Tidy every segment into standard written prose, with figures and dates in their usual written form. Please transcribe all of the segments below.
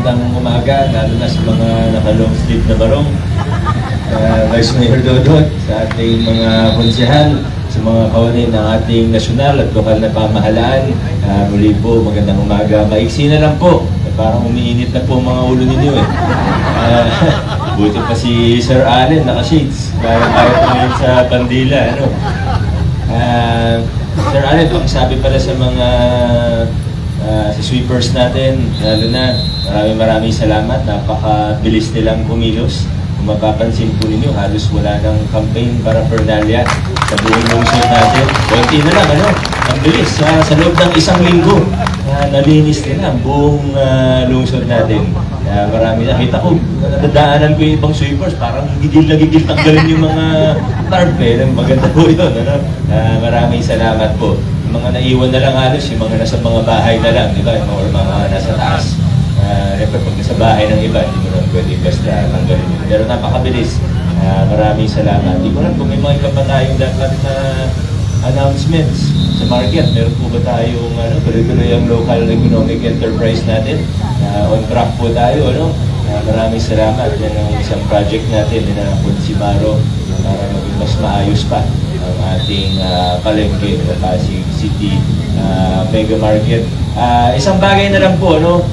magandang umaga, lalo na sa mga naka-long sleeve na barong. Vice Mayor Dodot, sa ating mga konsehal, sa mga kawani ng ating nasyonal at lokal na pamahalaan. Muli po, magandang umaga. Maiksi na lang po. Parang umiinit na po mga ulo ninyo eh. Buti pa si Sir Allen, naka-shades. Kaya tumingin sa bandila. Ano? Sir Allen, ang sabi pala sa mga sa sweepers natin, lalo na maraming salamat. Napakabilis nilang kumilos. Kung mapapansin po ninyo, halos wala ng campaign paraphernalia sa buong lungsod natin. Konti na lang, ano? Ang bilis. Sa loob ng isang linggo, nalinis nila ang buong lungsod natin. Marami nakita ko, nadadaanan ko yung ibang sweepers, parang gigil na gigil tanggalin yung mga tarp eh. Maganda po ito, ano? Maraming salamat po. Yung mga naiwan na lang halos, yung mga nasa mga bahay na lang, di ba? Or mga nasa taas. Pag nasa bahay ng iba, hindi mo lang pwede basta tanggalin yun. Pero napakabilis. Maraming salamat. Hindi ko lang kung may mga iba pa tayong dapat na announcements sa market. Meron po ba tayong tuloy-tuloy ang local economic enterprise natin? On track po tayo, ano? Maraming salamat. Yan ang isang project natin na Consimaro para maging mas maayos pa ang ating palengke sa Pasig City Mega Market. Isang bagay na lang po, no?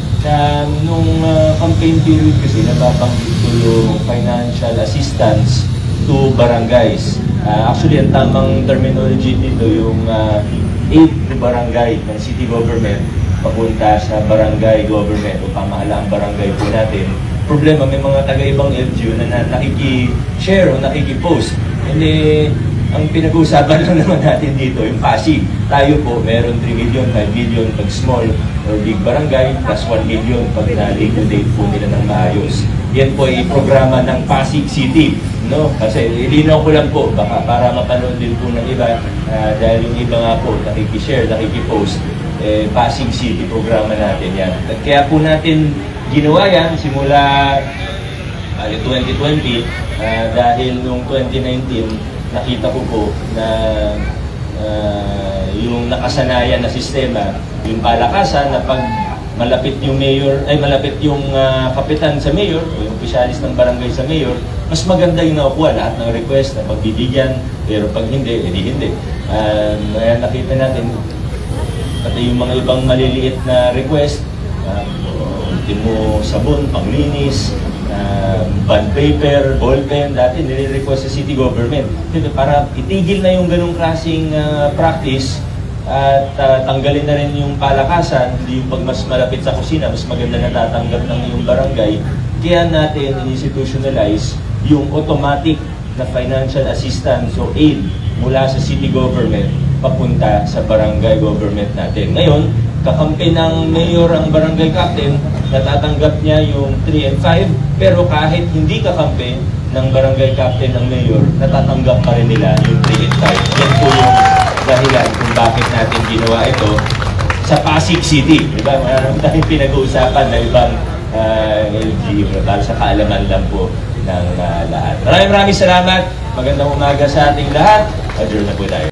Nung campaign period kasi nababanggit ko yung financial assistance to barangays. Actually, ang tamang terminology dito yung aid to barangay ng city government papunta sa barangay government o pamahalaang barangay po natin. Problema, may mga taga-ibang LGU na nakiki-share o nakiki-post. Hindi, ang pinag-uusapan lang naman natin dito, yung Pasig. Tayo po, meron 3 million, 5 million pag small or big barangay, plus 1 million pag na-liquidate po nila ng maayos. Yan po ay programa ng Pasig City. No? Kasi ilinaw ko lang po, baka para mapanood din po ng iba, dahil yung iba nga po, nakiki-share, nakiki-post, Pasig City programa natin yan. At kaya po natin ginawa yan simula 2020, dahil noong 2019, nakita ko po na yung nakasanayan na sistema, yung palakasan na pag malapit yung mayor, malapit yung kapitan sa mayor o yung opisyalis ng barangay sa mayor, mas maganda yung nakukuha lahat ng request na pagbibigyan, pero pag hindi, edi hindi. Nakita natin, pati yung mga ibang maliliit na request, ultimo sabon, panglinis, bond paper, ballpen, dati nire-request sa city government. Para itigil na yung ganong klaseng practice at tanggalin na rin yung palakasan, hindi yung pag mas malapit sa kusina, mas maganda na tatanggap ng yung barangay. Kaya natin institutionalize yung automatic na financial assistance o aid mula sa city government papunta sa barangay government natin. Ngayon, kakampi ng mayor ang barangay captain, natatanggap niya yung 3 and 5, pero kahit hindi kakampi ng barangay captain ng mayor, natatanggap pa rin nila yung 3 and 5. Yan po yung dahilan kung bakit natin ginawa ito sa Pasig City. Diba? Marami tayong pinag-uusapan na ibang LGU para sa kaalaman lang po ng lahat. Maraming salamat. Magandang umaga sa ating lahat. Adjourn na po tayo.